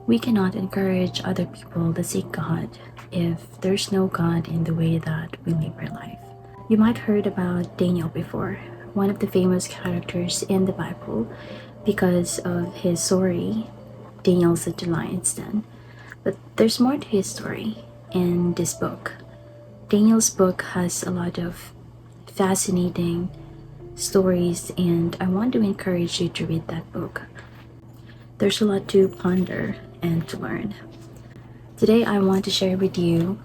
We cannot encourage other people to seek God if there's no God in the way that we live our life. You might heard about Daniel before, one of the famous characters in the Bible because of his story, Daniel's at the lion's den. But there's more to his story in this book. Daniel's book has a lot of fascinating stories, and I want to encourage you to read that book. There's a lot to ponder and to learn. Today I want to share with you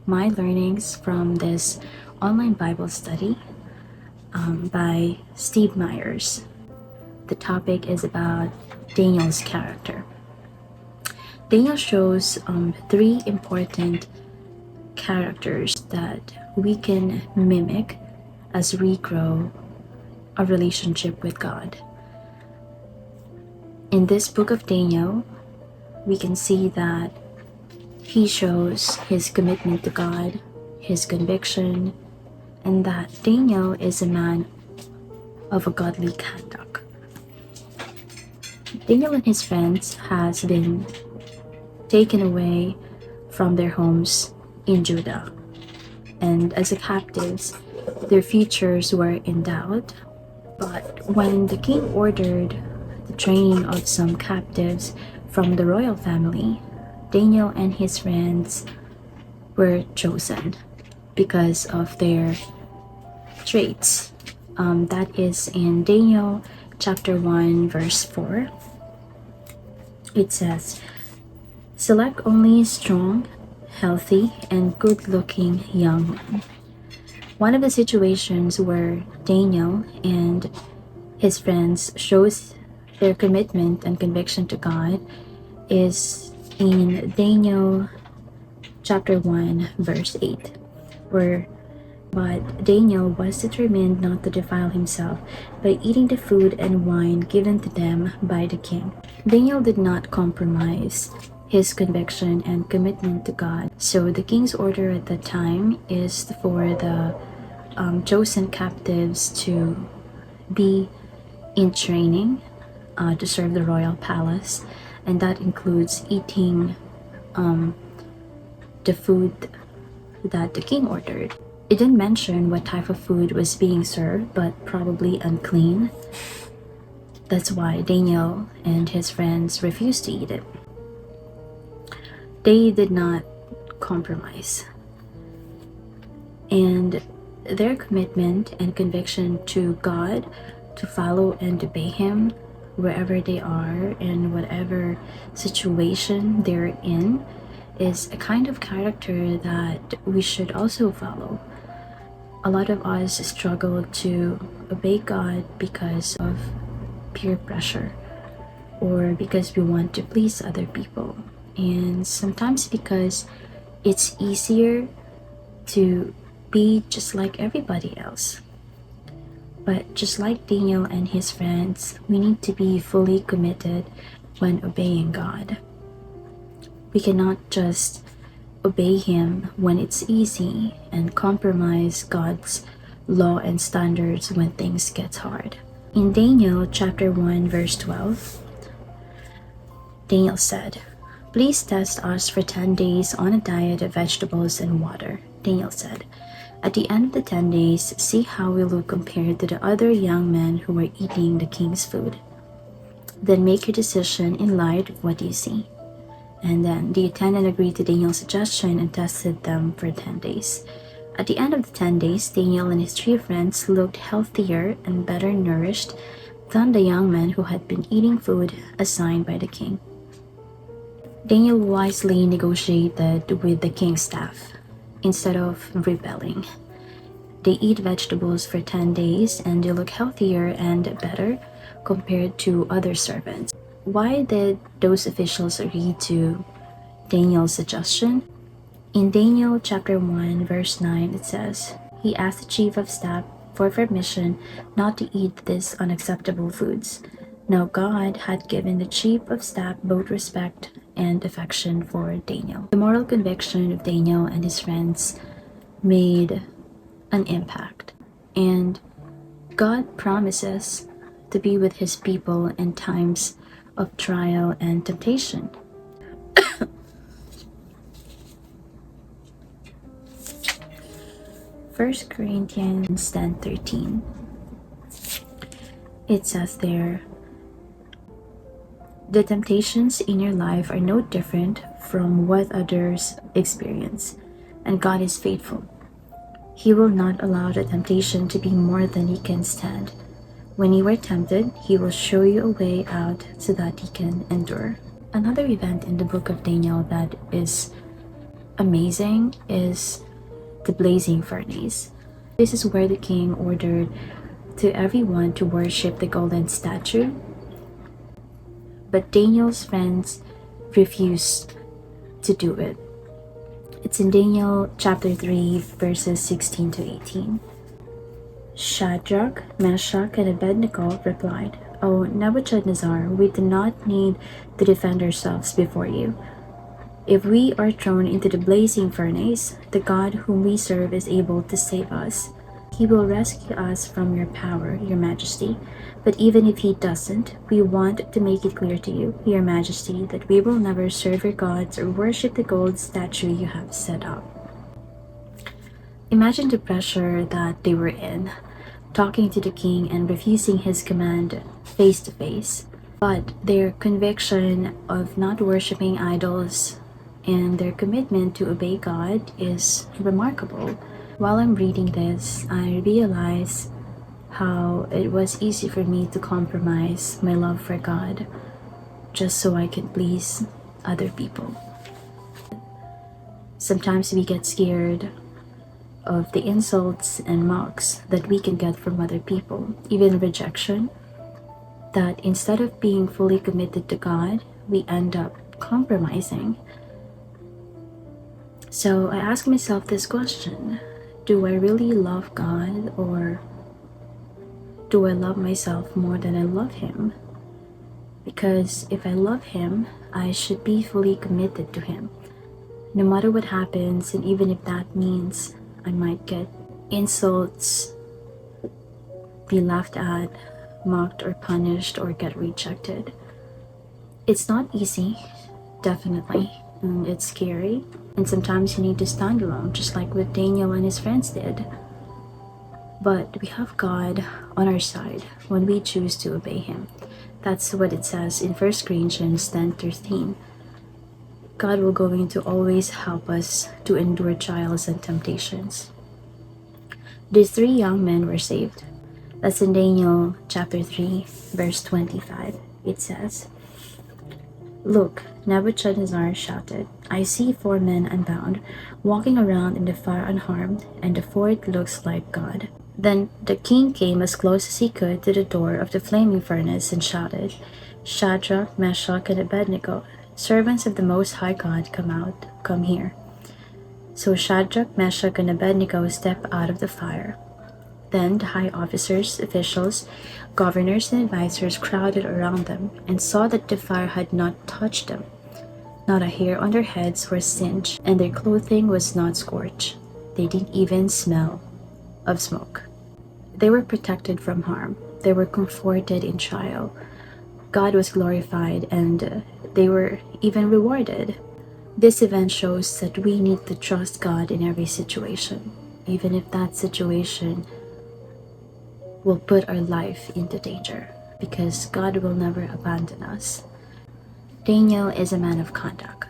my learnings from this online Bible study by Steve Myers. The topic is about Daniel's character. Daniel shows three important characters that we can mimic as we grow a relationship with God. In this book of Daniel, we can see that he shows his commitment to God, his conviction, and that Daniel is a man of a godly conduct. Daniel and his friends has been taken away from their homes in Judah, and as captives, their futures were in doubt. But when the king ordered the training of some captives from the royal family, Daniel and his friends were chosen because of their traits. That is in Daniel chapter 1 verse 4. It says, "Select only strong, healthy, and good-looking young men." One of the situations where Daniel and his friends shows their commitment and conviction to God is in Daniel chapter 1 verse 8, where but Daniel was determined not to defile himself by eating the food and wine given to them by the king. Daniel did not compromise his conviction and commitment to God. So the king's order at that time is for the chosen captives to be in training to serve the royal palace, and that includes eating the food that the king ordered. It didn't mention what type of food was being served, but probably unclean. That's why Daniel and his friends refused to eat it. They did not compromise. And their commitment and conviction to God, to follow and obey Him wherever they are and whatever situation they're in, is a kind of character that we should also follow. A lot of us struggle to obey God because of peer pressure or because we want to please other people, and sometimes because it's easier to be just like everybody else. But just like Daniel and his friends, we need to be fully committed when obeying God. We cannot just obey Him when it's easy and compromise God's law and standards when things get hard. In Daniel chapter 1 verse 12, Daniel said, "Please test us for 10 days on a diet of vegetables and water." Daniel said, "At the end of the 10 days, see how we look compared to the other young men who were eating the king's food. Then make your decision in light of what you see." And then the attendant agreed to Daniel's suggestion and tested them for 10 days. At the end of the 10 days, Daniel and his three friends looked healthier and better nourished than the young men who had been eating food assigned by the king. Daniel wisely negotiated with the king's staff instead of rebelling. They eat vegetables for 10 days and they look healthier and better compared to other servants. Why did those officials agree to Daniel's suggestion? In Daniel chapter 1 verse 9 it says, "He asked the chief of staff for permission not to eat these unacceptable foods." Now God had given the chief of staff both respect and affection for Daniel. The moral conviction of Daniel and his friends made an impact, and God promises to be with His people in times of trial and temptation. 1 Corinthians 10:13. It says there, the temptations in your life are no different from what others experience, and God is faithful. He will not allow the temptation to be more than you can stand. When you are tempted, He will show you a way out so that you can endure. Another event in the book of Daniel that is amazing is the blazing furnace. This is where the king ordered to everyone to worship the golden statue. But Daniel's friends refused to do it. It's in Daniel chapter 3, verses 16 to 18. Shadrach, Meshach, and Abednego replied, O Nebuchadnezzar, we do not need to defend ourselves before you. If we are thrown into the blazing furnace, the God whom we serve is able to save us. He will rescue us from your power, your majesty. But even if he doesn't, we want to make it clear to you, your majesty, that we will never serve your gods or worship the gold statue you have set up. Imagine the pressure that they were in, talking to the king and refusing his command face to face. But their conviction of not worshiping idols and their commitment to obey God is remarkable. While I'm reading this, I realize how it was easy for me to compromise my love for God just so I can please other people. Sometimes we get scared of the insults and mocks that we can get from other people, even rejection, that instead of being fully committed to God, we end up compromising. So I ask myself this question, do I really love God, or do I love myself more than I love Him? Because if I love Him, I should be fully committed to Him. No matter what happens, and even if that means I might get insults, be laughed at, mocked or punished, or get rejected. It's not easy, definitely, and it's scary. And sometimes you need to stand alone, just like what Daniel and his friends did. But we have God on our side when we choose to obey Him. That's what it says in 1 Corinthians 10:13. God will going to always help us to endure trials and temptations. These three young men were saved. That's in Daniel chapter 3, verse 25. It says, Look, Nebuchadnezzar shouted, I see 4 men unbound, walking around in the fire unharmed, and the fourth looks like God. Then the king came as close as he could to the door of the flaming furnace and shouted, Shadrach, Meshach, and Abednego, servants of the Most High God, come here. So Shadrach, Meshach, and Abednego stepped out of the fire. Then the high officers, officials, governors, and advisors crowded around them and saw that the fire had not touched them. Not a hair on their heads was singed, and their clothing was not scorched. They didn't even smell of smoke. They were protected from harm. They were comforted in trial. God was glorified, and they were even rewarded. This event shows that we need to trust God in every situation, even if that situation will put our life into danger, because God will never abandon us. Daniel is a man of conduct.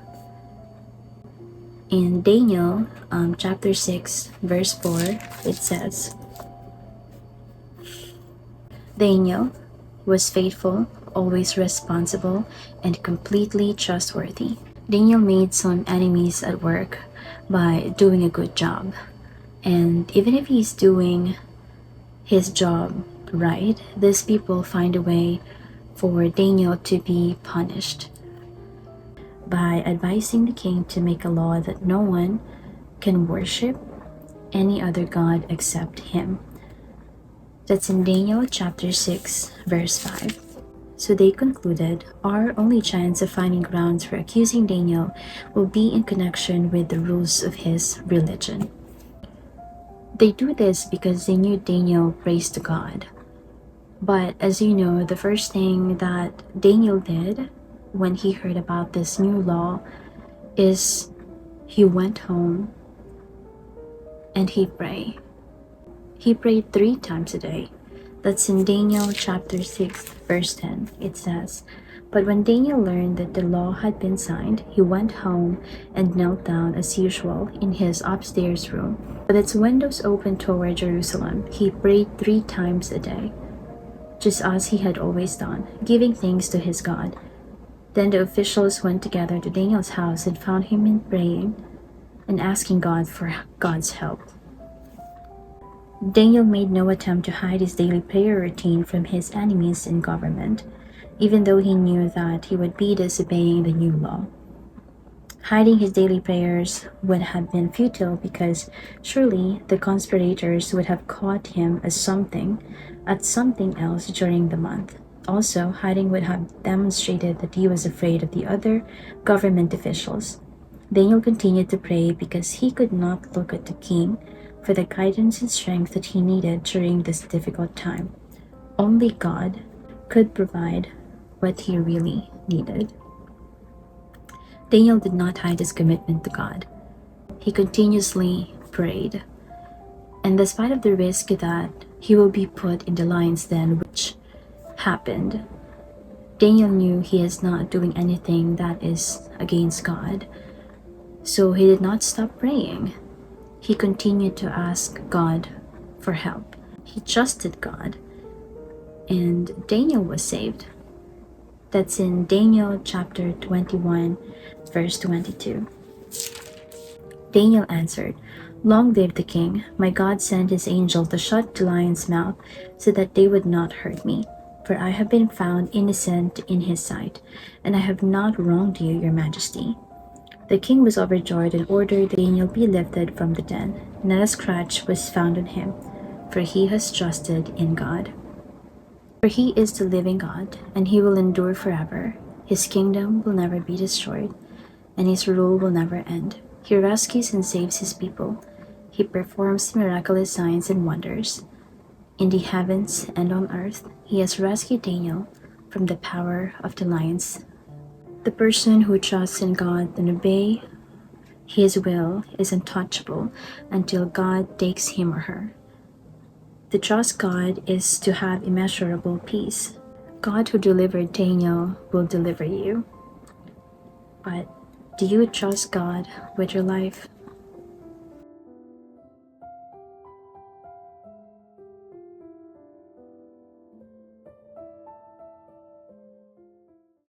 In Daniel chapter 6, verse 4, it says, Daniel was faithful, always responsible, and completely trustworthy. Daniel made some enemies at work by doing a good job. And even if he's doing his job right, these people find a way for Daniel to be punished by advising the king to make a law that no one can worship any other god except him. That's in Daniel chapter 6, verse 5. So they concluded, our only chance of finding grounds for accusing Daniel will be in connection with the rules of his religion. They do this because they knew Daniel prays to God. But as you know, the first thing that Daniel did when he heard about this new law is he went home and he prayed. He prayed 3 times a day. That's in Daniel chapter 6, verse 10. It says, "But when Daniel learned that the law had been signed, he went home and knelt down as usual in his upstairs room. With its windows open toward Jerusalem, he prayed 3 times a day, just as he had always done, giving thanks to his God. Then the officials went together to Daniel's house and found him in praying and asking God for God's help. Daniel made no attempt to hide his daily prayer routine from his enemies in government, even though he knew that he would be disobeying the new law. Hiding his daily prayers would have been futile because surely the conspirators would have caught him at something else during the month. Also, hiding would have demonstrated that he was afraid of the other government officials. Daniel continued to pray because he could not look at the king for the guidance and strength that he needed during this difficult time. Only God could provide what he really needed. Daniel did not hide his commitment to God. He continuously prayed. And despite of the risk that he will be put in the lion's den, which happened, Daniel knew he is not doing anything that is against God. So he did not stop praying. He continued to ask God for help. He trusted God, and Daniel was saved. That's in Daniel chapter 21, verse 22. Daniel answered, "Long live the king. My God sent his angel to shut the lion's mouth so that they would not hurt me. For I have been found innocent in his sight, and I have not wronged you, your majesty." The king was overjoyed and ordered that Daniel be lifted from the den. Not a scratch was found on him, for he has trusted in God. For he is the living God, and he will endure forever. His kingdom will never be destroyed, and his rule will never end. He rescues and saves his people. He performs miraculous signs and wonders. In the heavens and on earth, he has rescued Daniel from the power of the lions. The person who trusts in God and obeys his will is untouchable until God takes him or her. To trust God is to have immeasurable peace. God who delivered Daniel will deliver you. But do you trust God with your life?